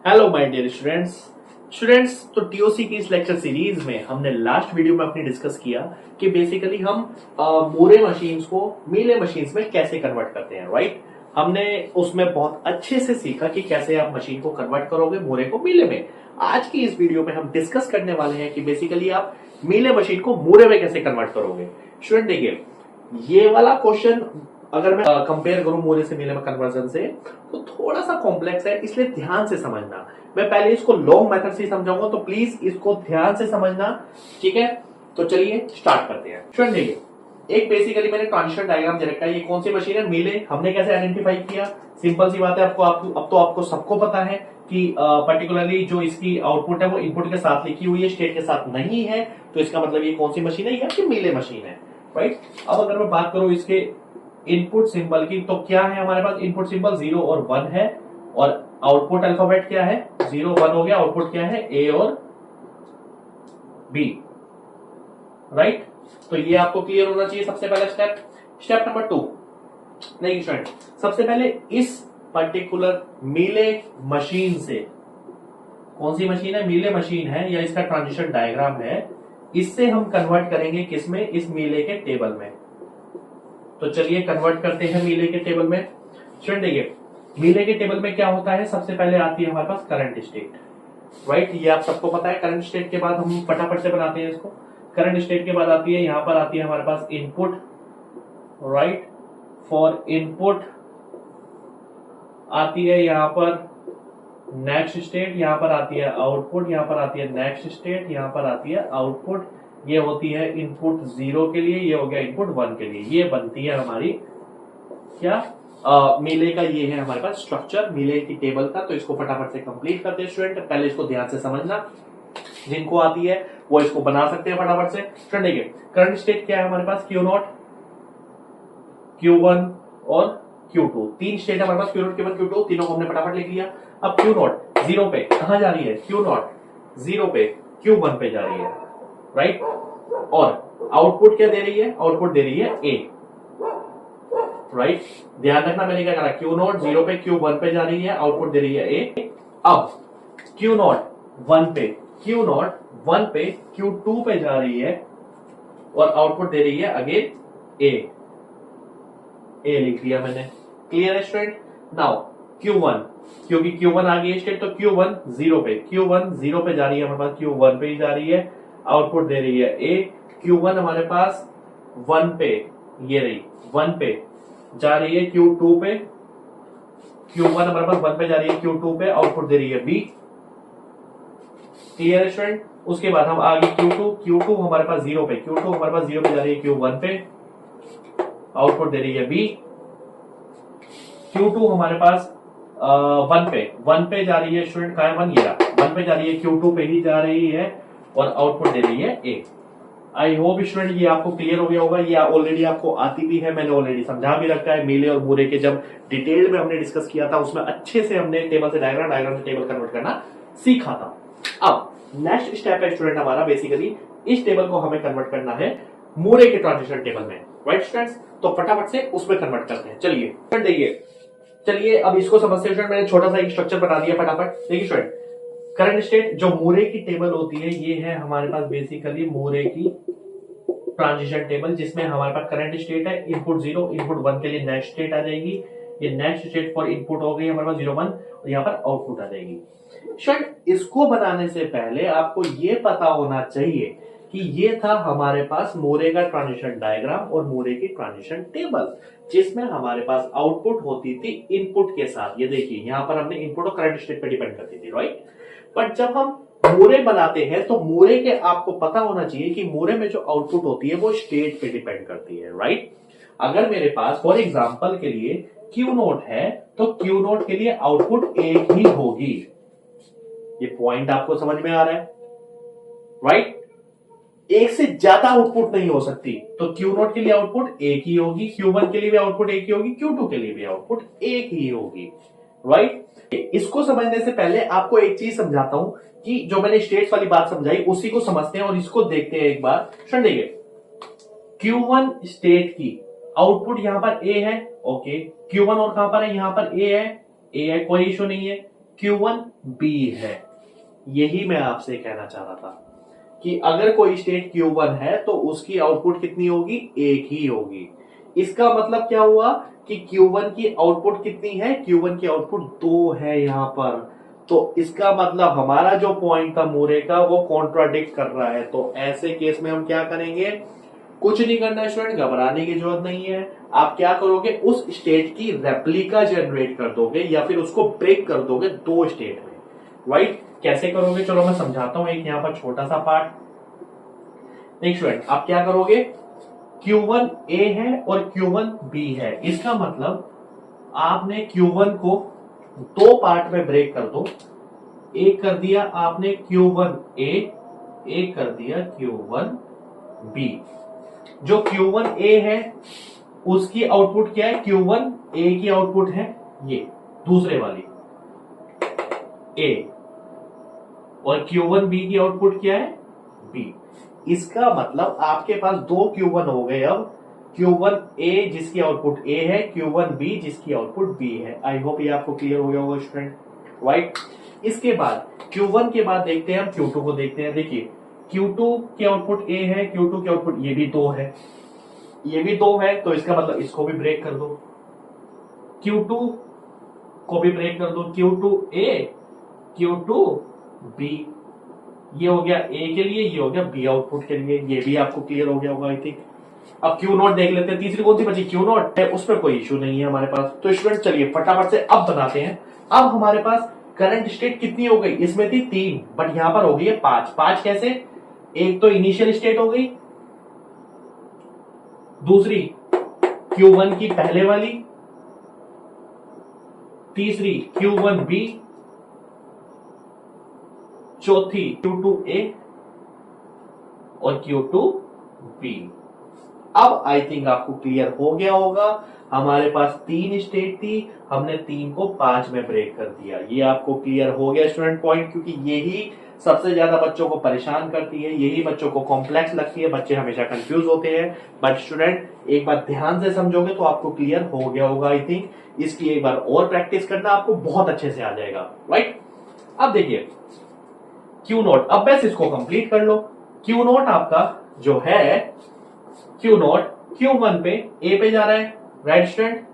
Hello my dear students तो TOC की इस लेक्चर सीरीज में हमने लास्ट वीडियो में अपनी डिस्कस किया कि बेसिकली हम मोरे मशीन्स को मीले मशीन्स में कैसे कन्वर्ट करते हैं, राइट। हमने उसमें बहुत अच्छे से सीखा कि कैसे आप मशीन को कन्वर्ट करोगे मोरे को मीले में। आज की इस वीडियो में हम डिस्कस करने वाले हैं कि बेसिकली आप मीले मशीन को मोरे में कैसे कन्वर्ट करोगे। स्टूडेंट देखिए, ये वाला क्वेश्चन अगर मैं कंपेयर करूं मोरे से मीले में कन्वर्जन से तो थोड़ा सा कॉम्प्लेक्स है, इसलिए ध्यान से समझना। मैं पहले इसको लॉन्ग मेथड से समझाऊंगा, तो प्लीज इसको ध्यान से समझना, ठीक है। तो चलिए स्टार्ट करते हैं। स्टूडेंट देखिए, एक बेसिकली मैंने ट्रांजिशन डायग्राम दे रखा है। ये कौन सी मशीन है? मीले। हमने कैसे आइडेंटिफाई किया? सिंपल सी बात है, अब तो आपको सबको पता है कि पर्टिकुलरली जो इसकी आउटपुट है वो इनपुट के साथ लिखी हुई है, स्टेट के साथ नहीं है। तो इसका मतलब ये कौन सी मशीन है? ये मीले मशीन है, राइट। अब अगर मैं बात करूं इसके इनपुट सिंबल की, तो क्या है हमारे पास? इनपुट सिंबल 0 और 1 है, और आउटपुट अल्फाबेट क्या है? 0 1 हो गया। आउटपुट क्या है? ए और बी, राइट। तो ये आपको क्लियर होना चाहिए सबसे पहला स्टेप। स्टेप नंबर 2, नहीं स्टूडेंट, सबसे पहले इस पर्टिकुलर मीले मशीन से, कौन सी मशीन है? मीले मशीन है, या इसका ट्रांजिशन डायग्राम है, इससे हम कन्वर्ट करेंगे किसमें? इस मीले के टेबल में। तो चलिए कन्वर्ट करते हैं मीले के टेबल में। स्टूडेंट देखिए, मीले के टेबल में क्या होता है? सबसे पहले आती है हमारे पास करंट स्टेट, राइट। ये आप सबको पता है। करंट स्टेट के बाद हम फटाफट से बनाते हैं इसको। करंट स्टेट के बाद आती है, यहां पर आती है हमारे पास इनपुट, राइट। फॉर इनपुट आती है यहां पर नेक्स्ट स्टेट, यहां पर आती है आउटपुट, यहां पर आती है नेक्स्ट स्टेट, यहां पर आती है आउटपुट। ये होती है इनपुट 0 के लिए, ये हो गया इनपुट 1 के लिए। ये बनती है हमारी क्या? मीले का ये है हमारे पास स्ट्रक्चर मीले की टेबल का। तो इसको फटाफट से कंप्लीट करते हैं स्टूडेंट। पहले इसको ध्यान से समझना, जिनको आती है वो इसको बना सकते हैं फटाफट से। स्टूडेंट देखिए, करंट स्टेट क्या है हमारे पास? Q0, Q1 और Q2। तीन स्टेट है हमारे पास, Q0, Q1, Q2। तीनों को हमने फटाफट लिख लिया। अब Q0 0 पे कहां जा रही है? Q0 0 पे Q1 पे जा रही है, राइट। और आउटपुट क्या दे रही है? आउटपुट दे रही है ए, राइट। ध्यान रखना मैंने क्या करा, Q0 0 पे Q1 पे जा रही है, आउटपुट दे रही है ए। अब Q0 1 पे, Q0 1 पे Q2 पे जा रही है, और आउटपुट दे रही है अगेन ए। ए लिख लिया मैंने। क्लियर है स्टूडेंट? नाउ Q1, क्योंकि Q1 आ गई स्टेट, तो Q1 0 पे, Q1 0 पे जा रही है हमारे पास, Q1 पे ही जा रही है, आउटपुट दे रही है ए। Q1 हमारे पास 1 पे, ये रही 1 पे जा रही है Q2 पे, Q1 हमारे पास 1 पे जा रही है Q2 पे, आउटपुट दे रही है बी। क्लियर है स्टूडेंट? उसके बाद हम आगे Q2 हमारे पास 0 पे, Q2 हमारे पास 0 पे जा रही है Q1 पे, आउटपुट दे रही है बी। Q2 हमारे पास 1 पे जा रही है स्टूडेंट, कहा है 1? ये रहा 1 पे जा रही है, Q2 पे ही जा रही है, और आउटपुट दे रही है ए। आई होप स्टूडेंट ये आपको क्लियर हो गया होगा। ये ऑलरेडी आपको आती भी है, मैंने ऑलरेडी समझा भी रखा है। मीले और मोरे के जब डिटेल में हमने डिस्कस किया था, उसमें अच्छे से हमने टेबल से डायग्राम, डायग्राम से टेबल कन्वर्ट करना सीखा था। अब नेक्स्ट स्टेप है स्टूडेंट हमारा, बेसिकली इस टेबल को हमें कन्वर्ट करना है मोरे के ट्रांजिशन टेबल में, राइट स्टूडेंट्स। तो फटाफट से उसमें कन्वर्ट करते हैं। चलिए देखिए, चलिए अब इसको समझते हैं स्टूडेंट। मैंने छोटा सा एक स्ट्रक्चर बना दिया फटाफट। देखिए स्टूडेंट, करंट स्टेट जो मोरे की टेबल होती है, ये है हमारे पास बेसिकली मोरे की ट्रांजिशन टेबल, जिसमें हमारे पास करंट स्टेट है इनपुट 0, इनपुट 1 के लिए नेक्स्ट स्टेट आ जाएगी। ये नेक्स्ट स्टेट फॉर इनपुट हो गई हमारे पास 0 1, और यहाँ पर आउटपुट आ जाएगी। शायद इसको बनाने से पहले आपको ये पता होना चाहिए कि ये था हमारे पास मोरे का ट्रांजिशन डायग्राम और मोरे की ट्रांजिशन टेबल, जिसमें हमारे पास आउटपुट होती थी इनपुट के साथ। ये देखिए, यहां पर हमने इनपुट और करंट स्टेट पर डिपेंड करती थी, राइट। बट जब हम मोरे बनाते हैं, तो मोरे के आपको पता होना चाहिए कि मोरे में जो आउटपुट होती है वो स्टेट पे डिपेंड करती है, राइट। अगर मेरे पास फॉर एग्जांपल के लिए Q0 है, तो Q0 के लिए आउटपुट एक ही होगी। ये पॉइंट आपको समझ में आ रहा है, राइट। एक से ज्यादा आउटपुट नहीं हो सकती। तो Q0 के लिए आउटपुट एक ही होगी, Q1 के लिए भी आउटपुट एक ही होगी, Q2 के लिए भी आउटपुट एक ही होगी, राइट। इसको समझने से पहले आपको एक चीज समझाता हूं कि जो मैंने स्टेट्स वाली बात समझाई उसी को समझते हैं और इसको देखते हैं एक बार। सुन देखिए, Q1 स्टेट की आउटपुट यहां पर ए है, ओके। Q1 और कहां पर है? यहां पर ए है, कोई इशू नहीं है। Q1 B है। यही मैं आपसे कहना चाह रहा था कि अगर कोई स्टेट Q1 है तो उसकी आउटपुट कितनी होगी, एक ही होगी। इसका मतलब क्या हुआ कि Q1 की आउटपुट कितनी है, Q1 की आउटपुट 2 है यहां पर। तो इसका मतलब हमारा जो पॉइंट था मूरे का वो कॉन्ट्राडिक्ट कर रहा है। तो ऐसे केस में हम क्या करेंगे, कुछ नहीं करना है स्टूडेंट, घबराने की जरूरत नहीं है। आप क्या करोगे, उस स्टेट की रेप्लिका जनरेट कर दोगे या फिर उसको ब्रेक कर दोगे दो स्टेट में, राइट। कैसे करोगे, चलो मैं समझाता हूं एक यहां पर छोटा सा पार्ट। नेक्स्ट स्टूडेंट, आप क्या करोगे, Q1 A है और Q1 B है। इसका मतलब आपने Q1 को दो पार्ट में ब्रेक कर दो। एक कर दिया आपने Q1 A, एक कर दिया Q1 B। जो Q1 A है उसकी आउटपुट क्या है, Q1 A की आउटपुट है ये दूसरे वाली A, और Q1 B की आउटपुट क्या है, B। इसका मतलब आपके पास दो Q1 हो गए अब, Q1 A जिसकी आउटपुट A है, Q1 B जिसकी आउटपुट B है। आई होप ये आपको क्लियर हो गया होगा स्टूडेंट, राइट। इसके बाद Q1 के बाद देखते हैं हम Q2 को देखते हैं। देखिए Q2 की आउटपुट A है, Q2 की आउटपुट ये भी 2 है, ये भी 2 है, तो इसका मतलब इसको भी ब्रेक कर दो, Q2 को भी ब्रेक कर दो, Q2 A Q2 B। ये हो गया A के लिए, ये हो गया B आउटपुट के लिए। ये भी आपको क्लियर हो गया होगा आई थिंक। अब Q नॉट देख लेते हैं, तीसरी कौन सी बची, Q नॉट है, उस पर कोई इश्यू नहीं है हमारे पास। तो स्टूडेंट चलिए फटाफट से अब बनाते हैं। अब हमारे पास करंट स्टेट कितनी हो गई, इसमें थी 3 बट यहां पर हो गई है 5। 5 कैसे, एक तो इनिशियल स्टेट हो गई, दूसरी Q1 की पहले वाली, तीसरी Q1 B, चौथी Q2 A और Q2 B। अब आई थिंक आपको क्लियर हो गया होगा। हमारे पास 3 स्टेट थी, हमने 3 को 5 में ब्रेक कर दिया। ये आपको क्लियर हो गया स्टूडेंट पॉइंट, क्योंकि यही सबसे ज्यादा बच्चों को परेशान करती है, यही बच्चों को कॉम्प्लेक्स लगती है, बच्चे हमेशा कंफ्यूज होते हैं। बट स्टूडेंट एक बार ध्यान से समझोगे तो आपको क्लियर हो गया होगा आई थिंक। इसकी एक बार और प्रैक्टिस करना, आपको बहुत अच्छे से आ जाएगा, राइट। अब देखिए Q नोट, अब बस इसको कंप्लीट कर लो। Q नोट आपका जो है, Q नोट Q1 पे A पे जा रहा है, राइट स्टूडेंट।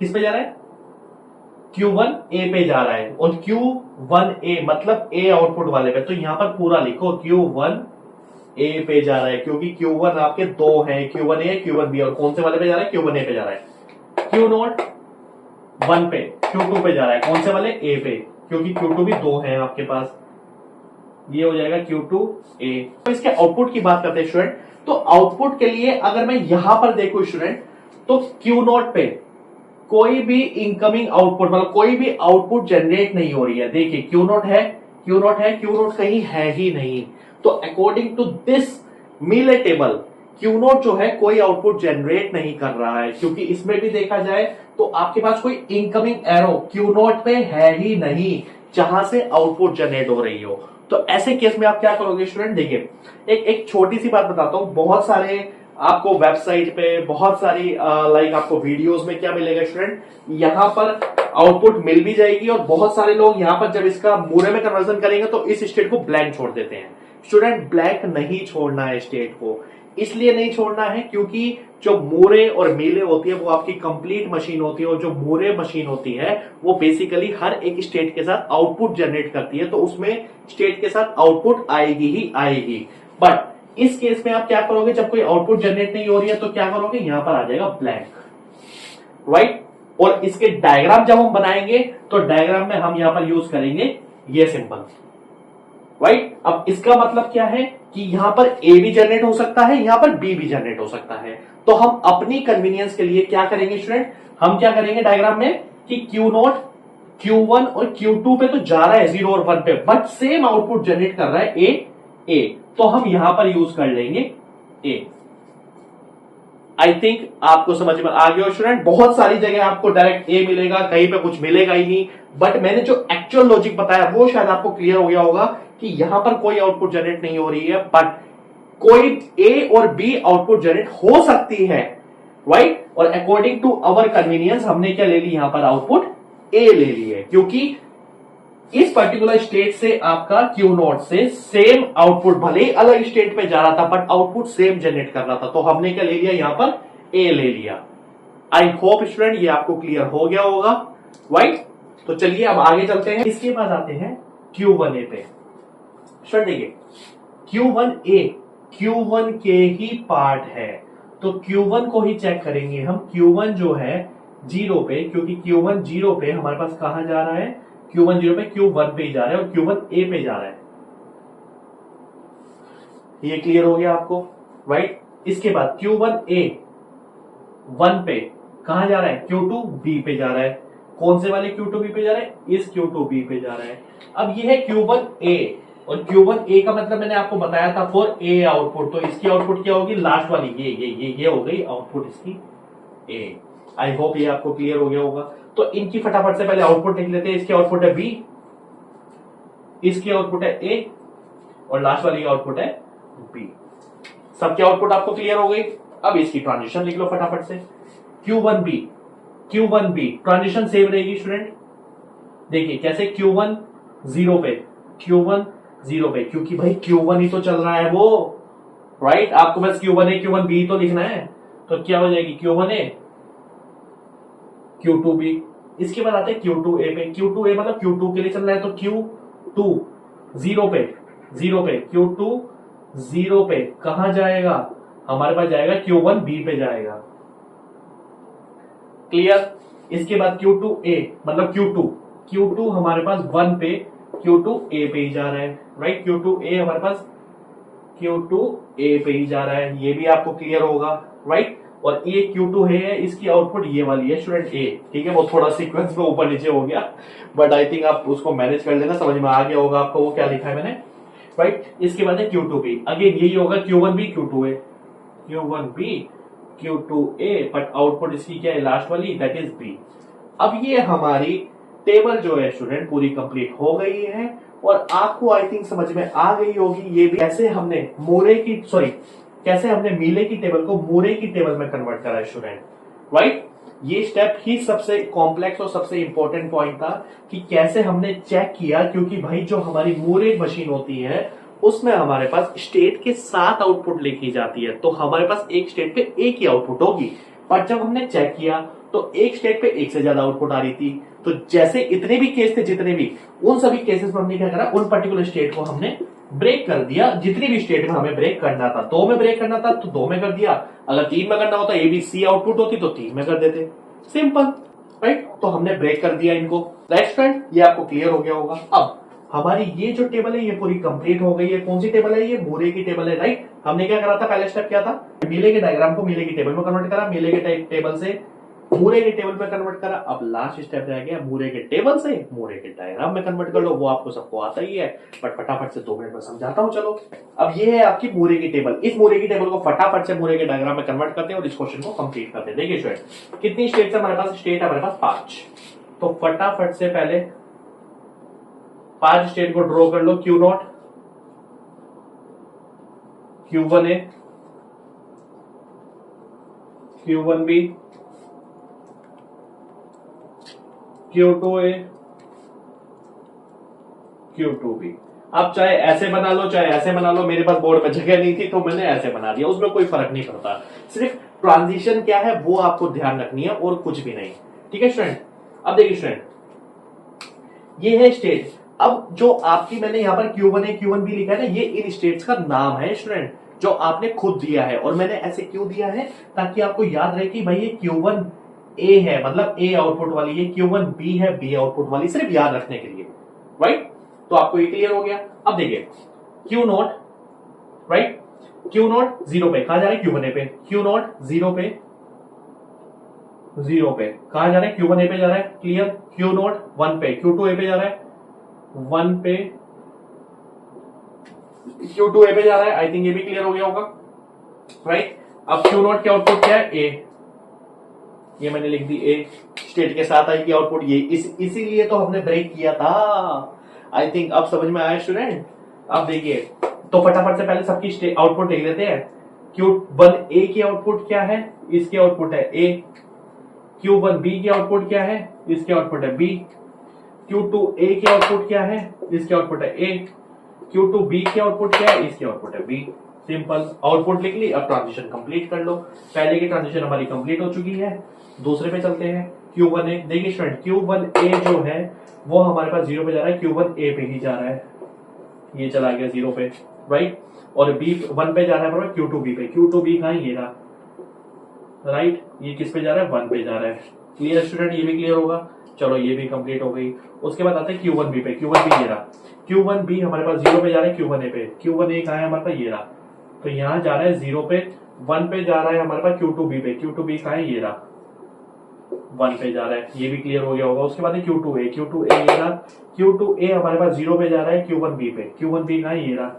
किस पे जा रहा है, Q1 A पे जा रहा है, और Q1 A मतलब A आउटपुट वाले पे। तो यहां पर पूरा लिखो Q1 A पे जा रहा है, क्योंकि Q1 आपके दो हैं, Q1 A Q1 B, और कौन से वाले पे जा रहा है, Q1 A पे जा रहा है। Q नोट 1 पे Q2 पे जा रहा है, कौन से वाले, A पे, क्योंकि Q2 भी दो हैं आपके पास। ये हो जाएगा Q2 A। तो इसके आउटपुट की बात करते हैं स्टूडेंट। तो आउटपुट के लिए अगर मैं यहां पर देखूं स्टूडेंट, तो Q नोट पे कोई भी इनकमिंग आउटपुट, मतलब कोई भी आउटपुट जनरेट नहीं हो रही है। देखिए Q नोट है, Q नोट है, Q नोट कहीं है ही नहीं। तो अकॉर्डिंग टू दिस मीले टेबल Q नोट जो है कोई आउटपुट जनरेट नहीं कर रहा है, क्योंकि इसमें भी देखा जाए तो आपके पास कोई इनकमिंग एरो Q नोट पे है ही नहीं जहां से आउटपुट जनरेट हो रही हो। तो ऐसे केस में आप क्या करोगे स्टूडेंट, देखिए एक छोटी सी बात बताता हूं। बहुत सारे आपको वेबसाइट पे, बहुत सारी लाइक आपको वीडियोस में क्या मिलेगा स्टूडेंट, यहां पर आउटपुट मिल भी जाएगी, और बहुत सारे लोग यहां पर जब इसका मूरे में कन्वर्जन करेंगे तो इस स्टेट को ब्लैंक छोड़ देते हैं। स्टूडेंट ब्लैंक नहीं छोड़ना है स्टेट को, इसलिए नहीं छोड़ना है क्योंकि जो मोरे और मीले होती है वो आपकी कंप्लीट मशीन होती है, और जो मोरे मशीन होती है वो बेसिकली हर एक स्टेट के साथ आउटपुट जनरेट करती है। तो उसमें स्टेट के साथ आउटपुट आएगी ही आएगी। बट इस केस में आप क्या करोगे, जब कोई आउटपुट जनरेट नहीं हो रही है तो क्या करोगे, यहां पर आ जाएगा ब्लैंक, राइट। और इसके डायग्राम जब हम बनाएंगे तो डायग्राम में हम यहां पर यूज करेंगे ये सिंबल, राइट। अब इसका मतलब क्या है कि यहां पर A भी जनरेट हो सकता है, यहां पर B भी जनरेट हो सकता है। तो हम अपनी कन्वीनियंस के लिए क्या करेंगे स्टूडेंट, हम क्या करेंगे डायग्राम में कि Q नोट Q1 और Q2 पे तो जा रहा है 0 और 1 पे, बट सेम आउटपुट जनरेट कर रहा है A। तो हम यहां पर यूज कर लेंगे A। आई थिंक आपको समझ में आ गया स्टूडेंट। बहुत सारी जगह आपको डायरेक्ट A मिलेगा, कहीं पे कुछ मिलेगा ही नहीं, बट मैंने जो एक्चुअल लॉजिक बताया वो शायद आपको क्लियर हो गया होगा कि यहां पर कोई आउटपुट जनरेट नहीं हो रही है, बट कोई A और B आउटपुट जनरेट हो सकती है, राइट। और अकॉर्डिंग टू अवर कन्वीनियंस हमने क्या ले ली, यहां पर आउटपुट A ले ली है, क्योंकि इस पर्टिकुलर स्टेट से आपका Q0 से सेम आउटपुट, भले ही अलग स्टेट पे जा रहा था बट आउटपुट सेम जनरेट कर रहा था, तो हमने क्या ले लिया यहां पर A ले लिया। आई होप स्टूडेंट ये आपको क्लियर हो गया होगा, राइट। तो चलिए अब आगे चलते हैं। इसके बाद आते हैं Q1A पे। स्टूडेंट देखिए Q1A Q1 के ही पार्ट है, तो Q1 को ही चेक करेंगे हम। Q1 जो है 0 पे, क्योंकि Q1 0 पे हमारे पास कहां जा रहा है, Q1 0 पे Q1 पे ही जा रहा है और Q1 A पे जा रहा है। ये क्लियर हो गया आपको, राइट। इसके बाद Q1 A 1 पे कहां जा रहा है, Q2 B पे जा रहा है। कौन से वाले Q2 B पे जा रहा है, इस Q2 B पे जा रहा है। अब ये है Q1 A, और Q1 A का मतलब मैंने आपको बताया था फॉर A आउटपुट, तो इसकी आउटपुट क्या होगी, लास्ट वाली ये हो गई आउटपुट इसकी A। आई होप ये आपको क्लियर हो गया होगा। तो इनकी फटाफट से पहले आउटपुट लिख लेते हैं। इसकी आउटपुट है B, इसकी आउटपुट है A, और लास्ट वाली आउटपुट है B। सबके आउटपुट आपको क्लियर हो गई। अब इसकी ट्रांजिशन लिख लो फटाफट से। Q1B ट्रांजिशन सेम रहेगी स्टूडेंट। देखिए कैसे, Q1 0 पे क्योंकि भाई Q1 ही तो चल रहा है वो, राइट। आपको बस Q1A Q1B तो लिखना है, तो क्या हो जाएगी Q1A Q2B। इसके बाद आते हैं Q2A पे। Q2A मतलब Q2 के लिए चल रहा है, तो Q2 0 पे Q2 0 पे कहां जाएगा, हमारे पास जाएगा Q1B पे जाएगा, क्लियर। इसके बाद Q2A मतलब Q2 हमारे पास 1 पे Q2A पे ही जा रहा है, राइट। Q2A हमारे पास Q2A पे ही जा रहा है, ये भी आपको क्लियर होगा, राइट। और ये Q2 है, इसकी आउटपुट ये वाली है स्टूडेंट A, ठीक है। वो थोड़ा सीक्वेंस में ऊपर नीचे हो गया, बट आई थिंक आप उसको मैनेज कर लेना, समझ में आ गया होगा आपको वो क्या लिखा है मैंने, राइट। इसके बाद है Q2B, अगेन यही होगा Q1B Q2A, बट आउटपुट इसकी क्या है, लास्ट वाली, दैट इज B। अब ये हमारी टेबल जो है स्टूडेंट पूरी कंप्लीट हो गई है, और आपको आई थिंक समझ में आ गई होगी ये भी कैसे हमने मीले की टेबल को मूरे की टेबल में कन्वर्ट करा है स्टूडेंट, राइट। ये स्टेप ही सबसे कॉम्प्लेक्स और सबसे इंपॉर्टेंट पॉइंट था कि कैसे हमने चेक किया, क्योंकि भाई जो हमारी मूरे मशीन होती है उसमें हमारे पास स्टेट के 7 आउटपुट लिखी जाती है, तो हमारे पास एक स्टेट पे एक ही आउटपुट होगी। पर जब हमने चेक किया तो एक स्टेट पे एक से ज्यादा आउटपुट आ रही थी, तो जैसे इतने भी केस थे, जितने भी, उन सभी केसेस में हमने क्या करा, उन पर्टिकुलर स्टेट को हमने ब्रेक कर दिया। जितनी भी स्टेट में हमें ब्रेक करना था, 2 में ब्रेक करना था तो 2 में कर दिया, अगर 3 में करना होता ABC आउटपुट होती तो 3 में कर देते, सिंपल, राइट। तो हमने ब्रेक कर दिया इनको, राइट स्टूडेंट, ये आपको क्लियर हो गया होगा। अब हमारी ये जो टेबल है ये पूरी कंप्लीट हो गई है। कौन सी टेबल है, ये मूरे की टेबल है, राइट। हमने क्या करा था, पहले स्टेप क्या था, मीले के डायग्राम को मीले की टेबल में कन्वर्ट करा, मीले के टेबल से मूरे के टेबल में कन्वर्ट करा। अब लास्ट स्टेप रह गया, मूरे के टेबल से मूरे के डायग्राम में कन्वर्ट कर लो। वो आपको सबको आता ही है, बट फटाफट से 2 मिनट में समझाता हूं, चलो। अब ये है आपकी मूरे की टेबल, इस मूरे की टेबल को फटाफट से मूरे के डायग्राम में कन्वर्ट करते हैं और इस क्वेश्चन को कंप्लीट करते हैं। देखिए स्टूडेंट, कितनी स्टेट्स है हमारे पास, स्टेट है हमारे पास 5, तो फटाफट से पहले 5 स्टेट को ड्रॉ कर लो। Q0, Q1A, Q1B, Q2A, Q2B। आप चाहे ऐसे बना लो चाहे ऐसे बना लो, मेरे पास बोर्ड में जगह नहीं थी तो मैंने ऐसे बना दिया, उसमें कोई फर्क नहीं पड़ता, सिर्फ ट्रांजिशन क्या है वो आपको ध्यान रखनी है और कुछ भी नहीं, ठीक है स्टूडेंट। अब देखिए स्टूडेंट, ये है स्टेट। अब जो आपकी मैंने यहां पर Q1A Q1B लिखा है ना, ये इन स्टेट्स का नाम है स्टूडेंट, जो आपने खुद दिया है। और मैंने ऐसे क्यों दिया है, ताकि आपको याद रहे कि भाई ये Q1A है मतलब A आउटपुट वाली, ये Q1B है B आउटपुट वाली, सिर्फ याद रखने के लिए, राइट। तो आपको ये क्लियर हो गया। अब देखिए Q0, राइट, Q0 0 पे कहा जा रहा है, Q1A पे, Q0 0 पे कहा जा रहा है, Q1A पे जा रहा है, क्लियर। Q0 1 पे Q2A पे जा रहा है, 1 पे Q2A पे जा रहा है, आई थिंक ये भी क्लियर हो गया होगा, राइट। अब Q0 की आउटपुट क्या है, A, ये मैंने लिख दी A, स्टेट के साथ आएगी आउटपुट ये, इसीलिए तो हमने ब्रेक किया था। आई थिंक अब समझ में आया स्टूडेंट। अब देखिए, तो फटाफट से पहले सबकी आउटपुट देख लेते हैं। Q1A की आउटपुट क्या है, इसकी आउटपुट है A। Q1B की आउटपुट क्या है, इसकी आउटपुट है B। Q2A के आउटपुट क्या है, इसके आउटपुट है A, Q2B के आउटपुट क्या है, इसके आउटपुट है B। सिंपल, आउटपुट लिख ली, अब ट्रांजिशन कंप्लीट कर लो। पहले की ट्रांजिशन हमारी कंप्लीट हो चुकी है, दूसरे पे चलते हैं। Q1A, देखिए स्टूडेंट Q1A जो है वो हमारे पास 0 पे जा रहा है, Q1A पे ही जा रहा है, ये चला गया 0 पे, राइट। और B 1 पे जा रहा है Q2B पे, Q2B कहाँ है, ये रहा, राइट। ये किस पे जा रहा है, 1 पे जा रहा है। क्लियर स्टूडेंट, ये भी क्लियर होगा। चलो ये भी कंप्लीट हो गई। उसके बाद आते हैं Q1B पे, Q1B ये रहा, Q1B हमारे पास 0 पे जा रहा है, Q1A पे, Q1A कहाँ है हमारे पास, ये रहा। तो यहाँ जा रहा है 0 पे, 1 पे जा रहा है हमारे पास Q2B पे, Q2B कहाँ है, ये रहा, 1 पे जा रहा है, ये भी क्लियर हो गया होगा। उसके बाद है Q2A, Q2A ये रहा, Q2A हमारे पास 0 पे जा रहा है Q1B पे, Q1B कहाँ है, ये रहा।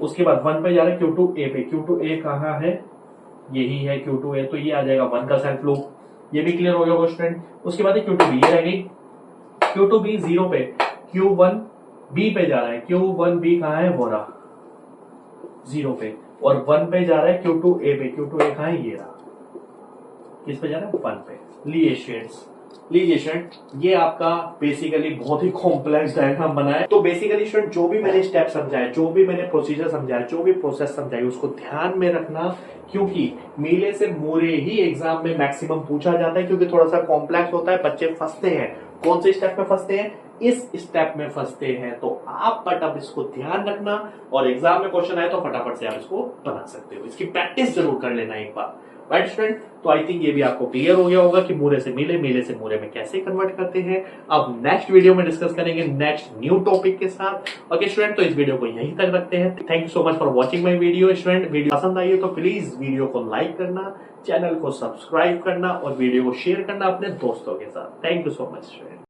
उसके बाद 1 पे जा रहा है Q2A पे, Q2A कहाँ है, यही है Q2A, तो ये आ जाएगा 1 का सेल्फ लूप, ये भी क्लियर हो गया स्टूडेंट। उसके बाद है Q2B, ये रह गई Q2B 0 पे, Q1B पे जा रहा है, Q1B कहाँ है, वो रहा 0 पे, और 1 पे जा रहा है Q2A पे, Q2A कहाँ है, ये रहा, किस पे जा रहा है, 1 पे। लीजिए स्टूडेंट, ये आपका बेसिकली बहुत ही कॉम्प्लेक्स डायग्राम बना है। तो बेसिकली स्टूडेंट जो भी मैंने स्टेप समझाया, जो भी मैंने प्रोसीजर समझाया, जो भी प्रोसेस समझाई, उसको ध्यान में रखना, क्योंकि मीले से मोरे ही एग्जाम में मैक्सिमम पूछा जाता है, क्योंकि थोड़ा सा कॉम्प्लेक्स होता है, बच्चे फंसते हैं। कौन से स्टेप में फंसते हैं, इस स्टेप में फंसते हैं। तो आप बट अब इसको ध्यान रखना, और एग्जाम में क्वेश्चन आए तो फटाफट से आप इसको बना सकते हो। इसकी प्रैक्टिस जरूर कर लेना एक बार, राइट स्टूडेंट। तो आई थिंक ये भी आपको क्लियर हो गया होगा कि मूरे से मीले, मीले से मूरे में कैसे कन्वर्ट करते हैं। अब नेक्स्ट वीडियो में डिस्कस करेंगे नेक्स्ट न्यू टॉपिक के साथ। ओके स्टूडेंट, तो इस वीडियो को यहीं तक रखते हैं। Thank you so much for watching my video. Student video पसंद आई है तो प्लीज वीडियो को लाइक करना, चैनल को सब्सक्राइब करना और वीडियो को शेयर करना अपने दोस्तों के साथ। Thank you so much student.